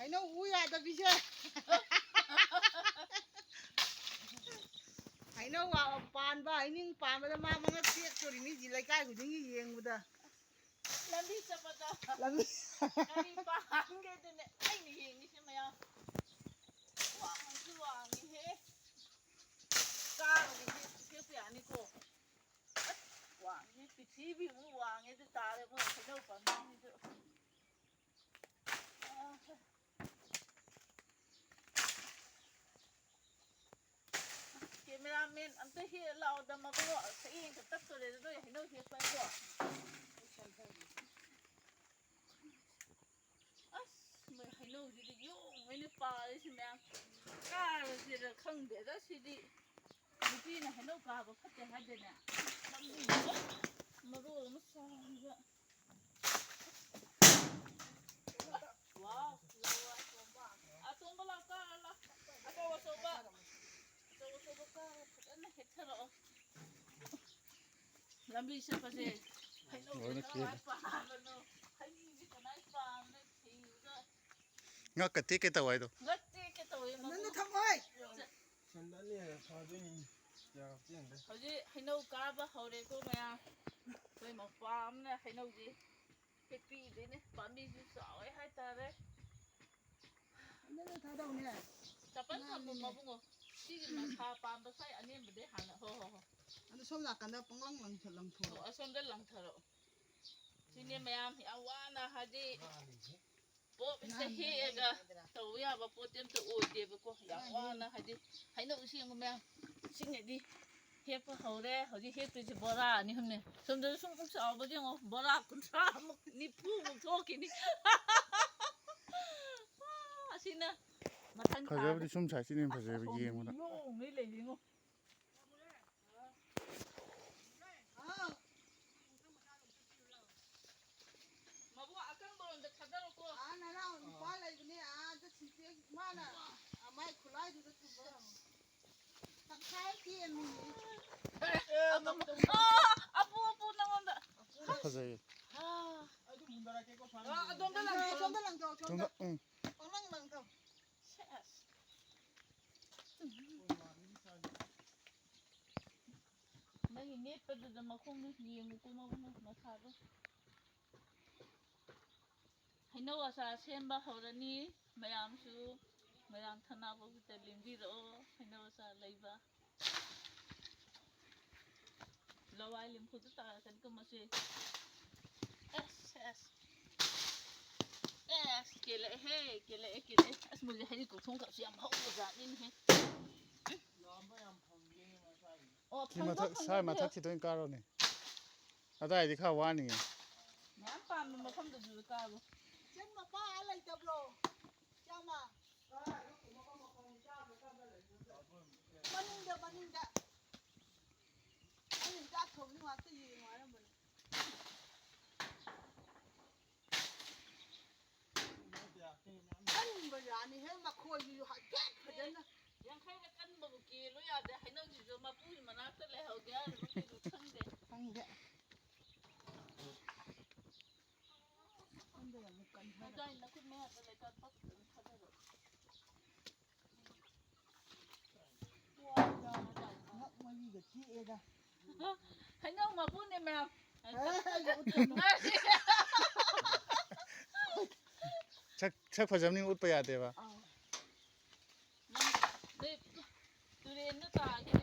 ꯍꯩꯅꯧ ꯎ ꯌꯥꯗꯕꯤꯁꯦ ꯍꯩꯅꯧ ꯄꯥꯟꯕ ꯍꯩꯅꯤꯡ ꯄꯥꯟꯕꯗ ꯃꯥ ꯃꯉꯛ ꯇꯦꯛꯇꯣꯔꯤꯅꯤ ꯂꯩꯀꯥꯏ ꯈꯨꯗꯤꯡꯒꯤ ꯌꯦꯡꯕꯗ ꯂꯝꯕꯤ ꯆꯠꯄꯗ ꯂꯝꯕꯤ ꯀꯔꯤ ꯄꯥꯟꯒꯦꯗꯅꯦ ꯑꯩꯅ ꯌꯦꯡꯉꯤꯁꯦ ꯃꯌꯥꯝ ꯋꯥꯡꯁꯨ ꯋꯥꯡꯉꯤꯍꯦ ꯀꯥꯔꯗꯤ ꯍꯦꯛꯄ ꯌꯥꯅꯤꯀꯣ ꯑꯁ ꯋꯥꯡꯉꯤ ꯄꯤꯊꯤꯕꯤꯃꯨꯛ ꯋꯥꯡꯉꯦꯗꯨ ꯇꯥꯔꯦ ꯃꯣꯏ ꯍꯩꯅꯧ ꯄꯥꯝꯕꯤꯁꯤꯁꯨ ꯀꯦꯃꯦꯔꯥꯃꯦꯟ ꯑꯝꯇ ꯍꯦꯛ ꯂꯥꯛꯑꯣꯗ ꯃꯕꯨꯡ ꯁꯛꯌꯦꯡꯒ ꯇꯠꯇꯣꯔꯦꯗ ꯅꯣꯏ ꯍꯩꯅꯧ ꯍꯦꯛꯄ ꯍꯥꯏꯀꯣ ꯑꯁ ꯃꯣꯏ ꯍꯩꯅꯧꯁꯤꯗꯤ ꯌꯣꯝꯉꯩꯅ ꯄꯥꯜꯂꯤꯁꯤ ꯃꯌꯥꯝ ꯀꯥꯔꯁꯤꯔ ꯈꯪꯗꯦꯗ ꯁꯤꯗꯤ ꯅꯨꯄꯤꯅ ꯍꯩꯅꯧ ꯀꯥꯕ ꯐꯠꯇꯦ ꯍꯥꯏꯗꯅꯦ ꯃꯔꯣꯜ ꯑꯃ ꯁꯥꯡꯕ ꯋꯥꯎ ꯑꯇꯣꯝꯕ ꯂꯥꯎ ꯀꯥꯔ ꯂꯥꯎ ꯑꯆꯧꯕ ꯀꯥꯔ ꯐꯖꯅ ꯍꯦꯛꯊꯔꯛꯑꯣ ꯂꯝꯕꯤ ꯆꯠꯄꯁꯦ ꯍꯩꯅꯧꯁꯦ ꯀꯔꯥꯏ ꯄꯥꯟꯕꯅꯣ ꯍꯩꯅꯤꯡꯁꯦ ꯀꯃꯥꯏ ꯄꯥꯟꯕꯅꯣ ꯊꯤꯕꯗ ꯉꯛꯀ ꯇꯦꯛꯀꯦ ꯇꯧ ꯍꯥꯏꯗꯣ ꯉꯛ ꯇꯦꯛꯀꯦ ꯇꯧꯋꯦ ꯍꯧꯖꯤꯛ ꯍꯩꯅꯧ ꯀꯥꯕ ꯍꯧꯔꯦꯀꯣ ꯃꯌꯥꯝ ꯑꯩꯈꯣꯏ ꯃꯄꯥ ꯑꯃꯅ ꯍꯩꯅꯧꯁꯤ ꯍꯦꯛꯄꯤꯗꯣꯏꯅꯦ ꯄꯥꯝꯕꯤꯁꯨ ꯆꯥꯎꯋꯦ ꯍꯥꯏꯇꯥꯔꯦ ꯆꯄꯜ ꯊꯝꯃꯣ ꯃꯕꯨꯡꯉꯣ ꯁꯤꯒꯤ ꯃꯁꯥ ꯄꯥꯝꯕ ꯁ꯭ꯋꯥꯏ ꯑꯅꯦꯝꯕꯗꯩ ꯍꯥꯟꯅ ꯍꯣ ꯑꯗꯣ ꯁꯣꯝ ꯅꯥꯀꯟꯗ ꯄꯪꯂꯪ ꯂꯪꯊꯣꯔꯛꯑꯣ ꯑꯁꯣꯝꯗ ꯂꯪꯊꯔꯛꯑꯣ ꯁꯤꯅꯦ ꯃꯌꯥꯝ ꯌꯥꯝ ꯋꯥꯅ ꯍꯥꯏꯗꯤ ꯄꯣꯞ ꯍꯦꯛꯇ ꯍꯦꯛꯑꯒ ꯇꯧꯕ ꯌꯥꯕ ꯄꯣꯠꯇꯤ ꯑꯝꯇ ꯑꯣꯏꯗꯦꯕꯀꯣ ꯌꯥꯝ ꯋꯥꯅ ꯍꯥꯏꯗꯤ ꯍꯩꯅꯧ ꯁꯦꯡꯕ ꯃꯌꯥꯝ ꯁꯤꯡꯉꯗꯤ ꯍꯦꯛꯄ ꯍꯧꯔꯦ ꯍꯧꯖꯤꯛ ꯍꯦꯛꯇꯣꯏꯁꯦ ꯕꯣꯔꯥ ꯑꯅꯤ ꯑꯍꯨꯝꯅꯦ ꯁꯣꯝꯗꯁꯨ ꯁꯨꯝ ꯆꯥꯎꯕꯗꯤ ꯌꯦꯡꯉꯣ ꯕꯣꯔꯥ 30ꯃꯨꯛ 40ꯃꯨꯛ ꯊꯣꯛꯈꯤꯅꯤ ꯑꯁꯤꯅ ꯃꯊꯪ ꯊꯥꯗ ꯐꯖꯕꯗꯤ ꯁꯨꯝ ꯁꯥꯏꯁꯤꯅ ꯐꯖꯩꯕ ꯌꯦꯡꯕꯗ ꯌꯣꯡꯉꯩ ꯂꯩꯔꯤꯉꯣ ꯃꯕꯨꯡ ꯑꯀꯪꯕꯔꯣꯝꯗ ꯊꯥꯗꯔꯣꯀꯣ ꯅꯅꯥꯎ ꯅꯨꯄꯥ ꯂꯩꯕꯅꯦ ꯑꯥꯗ ꯁꯤꯟꯇꯦꯛ ꯃꯥꯅ ꯃꯥꯏ ꯈꯨꯠꯂꯥꯏꯗꯨꯗ ꯊꯝꯕ ꯇꯪꯈꯥꯏ ꯀꯦꯟꯃꯤꯅꯦ ꯑꯄꯨ ꯅꯪꯉꯣꯟꯗ ꯐꯖꯩ ꯑꯗꯣꯝꯗ ꯂꯪꯊꯣꯛ ꯁꯣꯝꯗ ꯄꯪꯂꯪ ꯂꯪꯊꯣꯛ ꯅꯪꯒꯤ ꯅꯦꯠꯄꯗꯨꯗ ꯃꯈꯣꯡꯗꯨ ꯌꯦꯡꯉꯨꯀꯣ ꯃꯕꯨꯡ ꯃꯁꯥꯗꯣ ꯍꯩꯅꯧ ꯑꯆꯥꯔ ꯁꯦꯝꯕ ꯍꯧꯔꯅꯤ ꯃꯌꯥꯝꯁꯨ ꯃꯌꯥꯝ ꯊꯅꯥꯕꯕꯨꯗ ꯂꯦꯡꯕꯤꯔꯛꯑꯣ ꯍꯩꯅꯧ ꯑꯆꯥꯔ ꯂꯩꯕ ꯂꯋꯥꯏ ꯂꯦꯝꯐꯨꯗ ꯇꯥꯔꯛꯀꯅꯤꯀꯣ ꯃꯁꯤ ꯑꯁ ꯀꯦꯜꯂꯛꯑꯦ ꯑꯁ ꯃꯣꯏꯁꯦ ꯍꯩꯔꯤ ꯀꯧꯊꯣꯡꯒꯁꯨ ꯌꯥꯝ ꯍꯧꯕꯖꯥꯠꯅꯤꯅꯦꯍꯦ ꯁꯤ ꯃꯊꯛ ꯁꯥꯏ ꯃꯊꯛꯁꯤꯗ ꯑꯣꯏꯅ ꯀꯥꯔꯣꯅꯦ ꯑꯗꯥꯏꯗꯤ ꯈꯔ ꯋꯥꯅꯤꯌꯦ ꯃꯌꯥꯝ ꯄꯥꯟꯕ ꯃꯐꯝꯗꯨꯁꯨ ꯀꯥꯔꯣ ꯆꯦꯡ ꯃꯄꯥ ꯂꯩꯇꯕ꯭ꯔꯣ ꯆꯥꯝꯃ ꯃꯅꯤꯡꯗ ꯑꯩꯅ ꯆꯥꯛ ꯊꯣꯡꯕꯗꯤ ꯉꯥꯛꯇ ꯌꯦꯡꯉꯨ ꯍꯥꯏꯔꯝꯕꯅꯦ ꯀꯟꯕ ꯌꯥꯅꯤꯍꯦ ꯃꯈꯣꯏꯁꯤꯁꯨ ꯍꯥꯏꯐꯦꯠ ꯐꯖꯅ ꯌꯥꯡꯈꯩꯅ ꯀꯟꯕꯕꯨ ꯀꯦꯜꯂꯨ ꯌꯥꯗꯦ ꯍꯩꯅꯧꯁꯤꯁꯨ ꯃꯄꯨꯒꯤ ꯃꯅꯥꯛꯇ ꯂꯩꯍꯧꯒꯦ ꯍꯥꯏꯔꯤꯕ ꯀꯩꯅꯣ ꯈꯪꯗꯦ ꯑꯗꯨꯋꯥꯏ ꯅꯈꯨꯠ ꯃꯌꯥꯗ ꯂꯩꯀꯥꯟ ꯄꯛ ꯊꯥꯗꯔꯛꯑꯣ ꯉꯛ ꯃꯔꯤꯒ ꯇꯦꯛꯑꯦꯗ ꯍꯩꯅꯧ ꯃꯄꯨꯅꯦ ꯃꯌꯥꯝ ꯁꯛ ꯐꯖꯕꯅꯤ ꯎꯠꯄ ꯌꯥꯗꯦꯕ ꯅꯪ ꯇꯨꯔꯦꯟꯗ ꯇꯥꯒꯦ